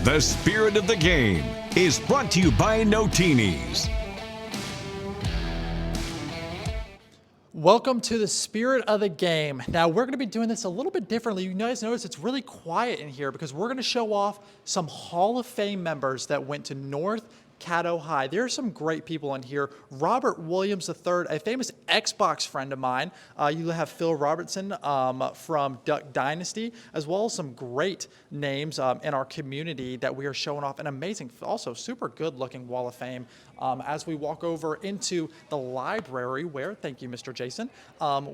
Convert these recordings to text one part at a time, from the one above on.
The Spirit of the Game is brought to you by Notinis. Welcome to the Spirit of the Game. Now, we're going to be doing this a little bit differently. You guys notice it's really quiet in here because we're going to show off some Hall of Fame members that went to North Caddo High. There are some great people in here. Robert Williams III, a famous Xbox friend of mine. You have Phil Robertson from Duck Dynasty, as well as some great names in our community that we are showing off. An amazing, also super good-looking Wall of Fame. As we walk over into the library where, thank you, Mr. Jason,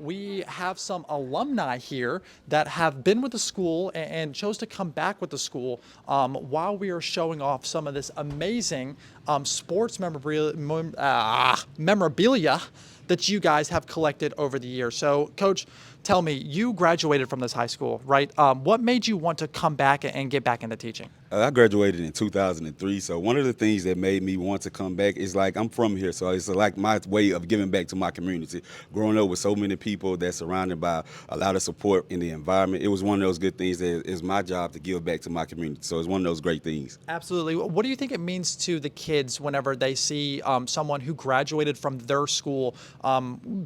we have some alumni here that have been with the school and chose to come back with the school while we are showing off some of this amazing sports memorabilia that you guys have collected over the years. So, Coach, tell me, you graduated from this high school, right? What made you want to come back and get back into teaching? I graduated in 2003, so one of the things that made me want to come back is like I'm from here, so it's like my way of giving back to my community. Growing up with so many people that's surrounded by a lot of support in the environment, it was one of those good things that is my job to give back to my community, so it's one of those great things. Absolutely. What do you think it means to the kids whenever they see someone who graduated from their school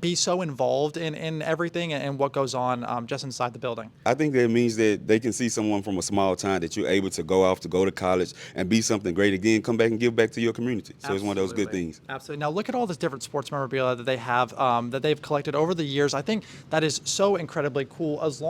be so involved in everything and what goes on just inside the building? I think that means that they can see someone from a small town that you're able to go off to go to college and be something great again, come back and give back to your community. So It's one of those good things. Absolutely. Now look at all this different sports memorabilia that they have, that they've collected over the years. I think that is so incredibly cool, as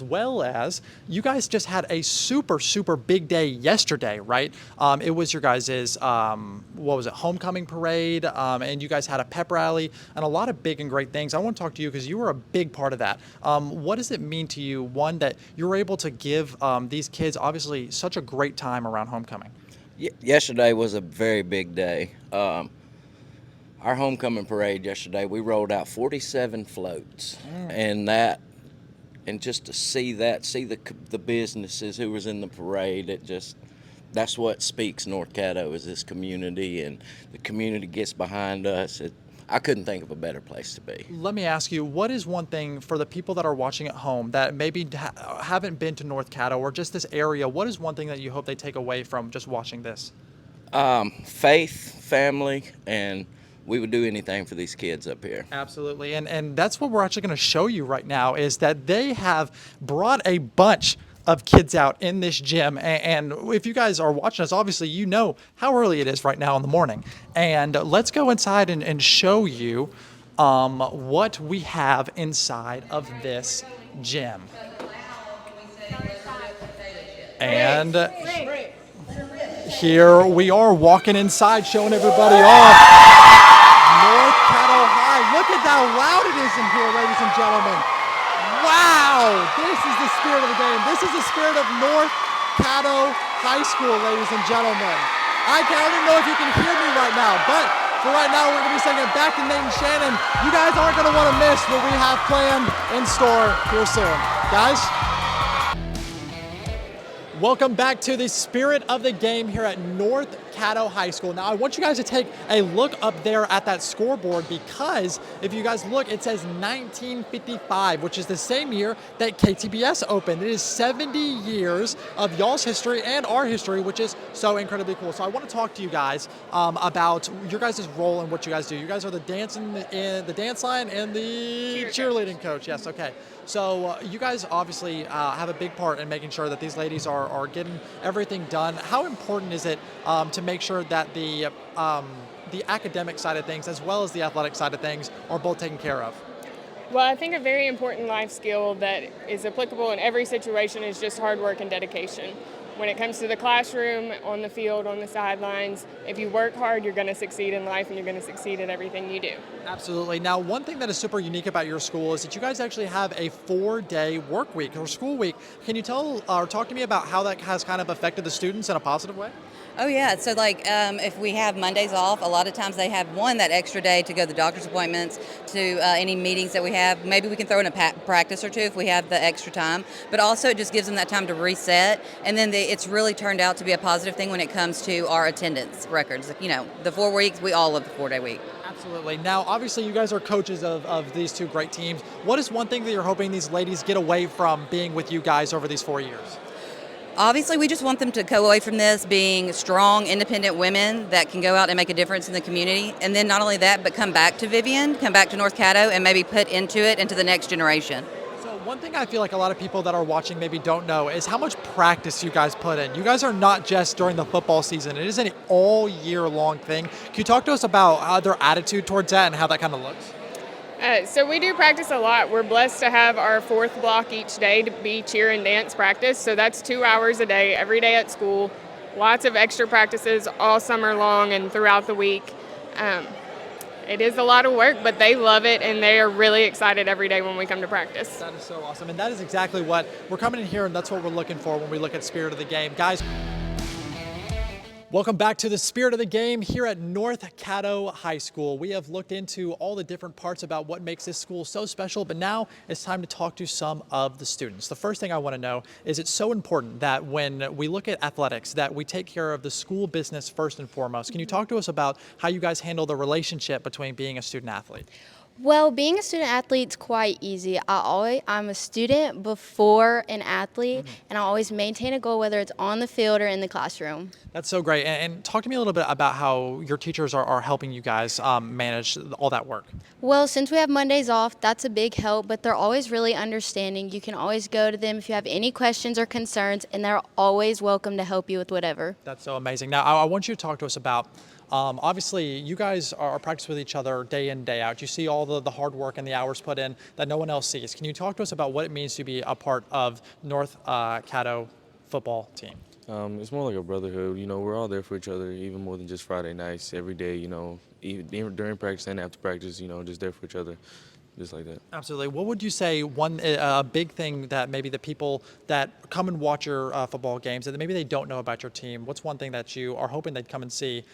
well as you guys just had a super big day yesterday, right? It was your guys' homecoming parade, and you guys had a pep rally and a lot of big and great things. I want to talk to you because you were a big part of that. What does it mean to you, one, that you were able to give these kids obviously such a great time around homecoming? Yesterday was a very big day. Our homecoming parade yesterday, we rolled out 47 floats, and just to see the businesses who was in the parade, that's what speaks North Caddo, is this community, and the community gets behind us. I couldn't think of a better place to be. Let me ask you, what is one thing for the people that are watching at home that maybe haven't been to North Caddo or just this area, what is one thing that you hope they take away from just watching this? Faith, family, and we would do anything for these kids up here. Absolutely, and that's what we're actually going to show you right now, is that they have brought a bunch of kids out in this gym, and if you guys are watching us, obviously you know how early it is right now in the morning, and let's go inside and show you what we have inside of this gym. And here we are walking inside, showing everybody off North Caddo High. Look at how loud it is in here, ladies and gentlemen. Wow, this is the spirit of the game. This is the spirit of North Caddo High School, ladies and gentlemen. I don't even know if you can hear me right now, but for right now, we're going to be singing it back to Nate and Shannon. You guys aren't going to want to miss what we have planned in store here soon. Guys? Welcome back to the spirit of the game here at North Caddo High School. Now, I want you guys to take a look up there at that scoreboard, because if you guys look, it says 1955, which is the same year that KTBS opened. It is 70 years of y'all's history and our history, which is so incredibly cool. So I want to talk to you guys about your guys' role and what you guys do. You guys are the dance line and the cheerleading coach. Yes, okay. So you guys obviously have a big part in making sure that these ladies are getting everything done. How important is it to make sure that the academic side of things as well as the athletic side of things are both taken care of? Well, I think a very important life skill that is applicable in every situation is just hard work and dedication. When it comes to the classroom, on the field, on the sidelines, if you work hard, you're going to succeed in life and you're going to succeed at everything you do. Absolutely. Now, one thing that is super unique about your school is that you guys actually have a 4-day work week or school week. Can you tell or talk to me about how that has kind of affected the students in a positive way? Oh yeah, so like if we have Mondays off, a lot of times they have that extra day to go to the doctor's appointments, to any meetings that we have. Maybe we can throw in a practice or two if we have the extra time, but also it just gives them that time to reset, and then it's really turned out to be a positive thing when it comes to our attendance records. You know, the 4 weeks, we all love the 4-day week. Absolutely. Now, obviously, you guys are coaches of these two great teams. What is one thing that you're hoping these ladies get away from being with you guys over these 4 years? Obviously, we just want them to go away from this being strong, independent women that can go out and make a difference in the community. And then not only that, but come back to Vivian, come back to North Caddo, and maybe put into the next generation. So one thing I feel like a lot of people that are watching maybe don't know is how much practice you guys put in. You guys are not just during the football season. It is an all year long thing. Can you talk to us about their attitude towards that and how that kind of looks? So we do practice a lot. We're blessed to have our fourth block each day to be cheer and dance practice. So that's 2 hours a day, every day at school. Lots of extra practices all summer long and throughout the week. It is a lot of work, but they love it, and they are really excited every day when we come to practice. That is so awesome. And that is exactly what we're coming in here, and that's what we're looking for when we look at Spirit of the Game. Guys, welcome back to the Spirit of the Game here at North Caddo High School. We have looked into all the different parts about what makes this school so special, but now it's time to talk to some of the students. The first thing I want to know is it's so important that when we look at athletics, that we take care of the school business first and foremost. Can you talk to us about how you guys handle the relationship between being a student athlete? Well, being a student athlete's quite easy. I'm a student before an athlete, and I always maintain a goal, whether it's on the field or in the classroom. That's so great. And talk to me a little bit about how your teachers are helping you guys manage all that work. Well, since we have Mondays off, that's a big help, but they're always really understanding. You can always go to them if you have any questions or concerns, and they're always welcome to help you with whatever. That's so amazing. Now, I want you to talk to us about obviously, you guys are practicing with each other day in, day out. You see all the hard work and the hours put in that no one else sees. Can you talk to us about what it means to be a part of North Caddo football team? It's more like a brotherhood. You know, we're all there for each other, even more than just Friday nights. Every day, you know, even during practice and after practice, you know, just there for each other. Just like that. Absolutely. What would you say one big thing that maybe the people that come and watch your football games that maybe they don't know about your team? What's one thing that you are hoping they'd come and see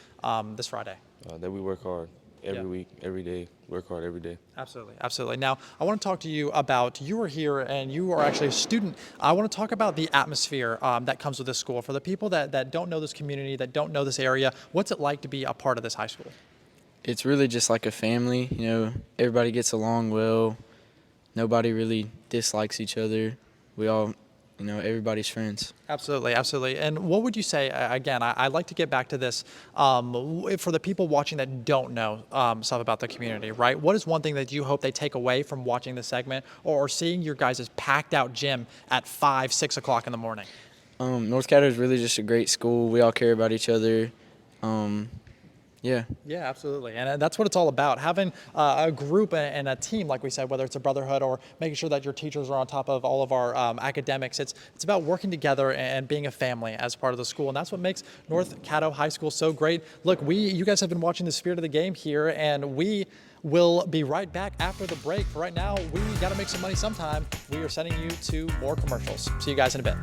this Friday? That we work hard every week, every day. Work hard every day. Absolutely. Absolutely. Now, I want to talk to you about, you are here and you are actually a student. I want to talk about the atmosphere that comes with this school. For the people that don't know this community, that don't know this area, what's it like to be a part of this high school? It's really just like a family, you know, everybody gets along well, nobody really dislikes each other, we all, you know, everybody's friends. Absolutely, absolutely. And what would you say, again, I'd like to get back to this, for the people watching that don't know stuff about the community, right? What is one thing that you hope they take away from watching this segment or seeing your guys' packed out gym at 5, 6 o'clock in the morning? North Caddo is really just a great school, we all care about each other. Yeah. Yeah, absolutely. And that's what it's all about. Having a group and a team, like we said, whether it's a brotherhood or making sure that your teachers are on top of all of our academics, it's about working together and being a family as part of the school. And that's what makes North Caddo High School so great. Look, you guys have been watching the Spirit of the Game here, and we will be right back after the break. For right now, we got to make some money sometime. We are sending you to more commercials. See you guys in a bit.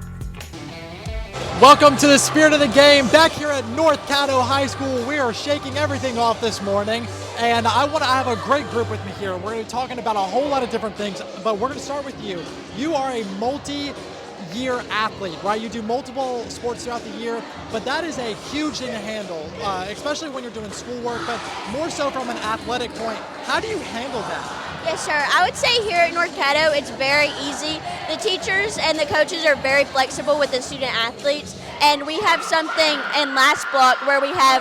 Welcome to the Spirit of the Game back here at North Caddo High School. We are shaking everything off this morning, and I have a great group with me here. We're going to be talking about a whole lot of different things, but we're going to start with you. You are a multi-year athlete, right? You do multiple sports throughout the year, but that is a huge thing to handle, especially when you're doing schoolwork, but more so from an athletic point. How do you handle that? Yes, sir. I would say here at North Caddo, it's very easy. The teachers and the coaches are very flexible with the student athletes, and we have something in last block where we have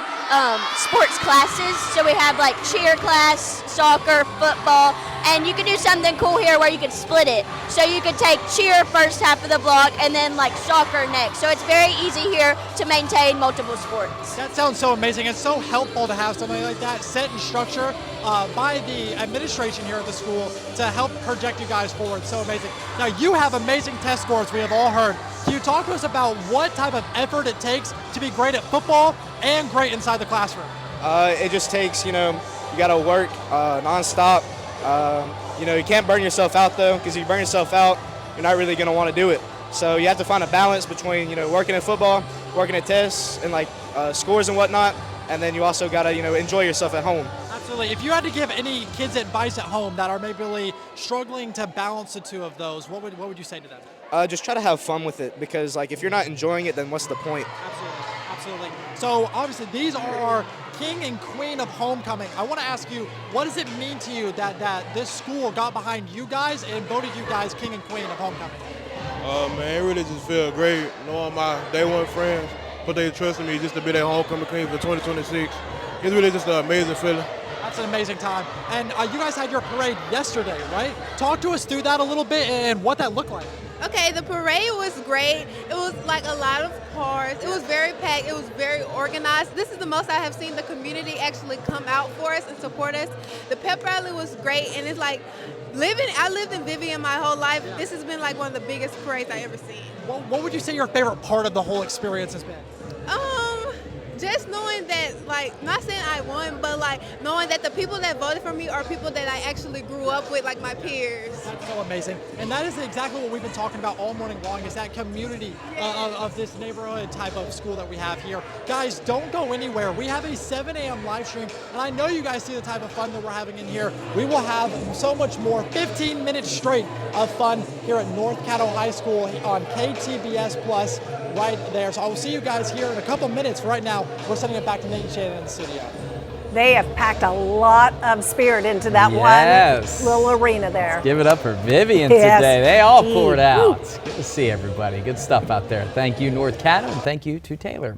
sports classes. So we have like cheer class, soccer, football, and you can do something cool here where you can split it. So you could take cheer first half of the block and then like soccer next. So it's very easy here to maintain multiple sports. That sounds so amazing. It's so helpful to have something like that set in structure by the administration here at the school to help project you guys forward. So amazing. Now you have amazing test scores, we have all heard. Can you talk to us about what type of effort it takes to be great at football and great inside the classroom? It just takes, you got to work nonstop. You can't burn yourself out though, because if you burn yourself out, you're not really going to want to do it. So you have to find a balance between, working at football, working at tests and like scores and whatnot, and then you also got to, enjoy yourself at home. Absolutely. If you had to give any kids advice at home that are maybe struggling to balance the two of those, what would you say to them? Just try to have fun with it, because like if you're not enjoying it, then what's the point? Absolutely. Absolutely. So obviously these are our king and queen of homecoming. I want to ask you, what does it mean to you that this school got behind you guys and voted you guys king and queen of homecoming? Man, it really just feel great knowing my day one friends put their trust in me just to be their homecoming queen for 2026. It's really just an amazing feeling. That's an amazing time. And you guys had your parade yesterday, right? Talk to us through that a little bit and what that looked like. Okay, the parade was great. It was like a lot of cars. It was very packed. It was very organized. This is the most I have seen the community actually come out for us and support us. The pep rally was great, and it's like I lived in Vivian my whole life. This has been like one of the biggest parades I ever seen. What would you say your favorite part of the whole experience has been? Just knowing that, like, not saying I won, but like knowing that the people that voted for me are people that I actually grew up with, like my peers. That's so amazing. And that is exactly what we've been talking about all morning long, is that community of this neighborhood type of school that we have here. Guys, don't go anywhere. We have a 7 a.m. live stream, and I know you guys see the type of fun that we're having in here. We will have so much more, 15 minutes straight of fun here at North Caddo High School on KTBS Plus right there. So I will see you guys here in a couple minutes. Right now, we're sending it back to Nate and Shannon in the studio. They have packed a lot of spirit into that one little arena there. Give it up for Vivian today. They all poured out. It's good to see everybody. Good stuff out there. Thank you, North Caddo, and thank you to Taylor.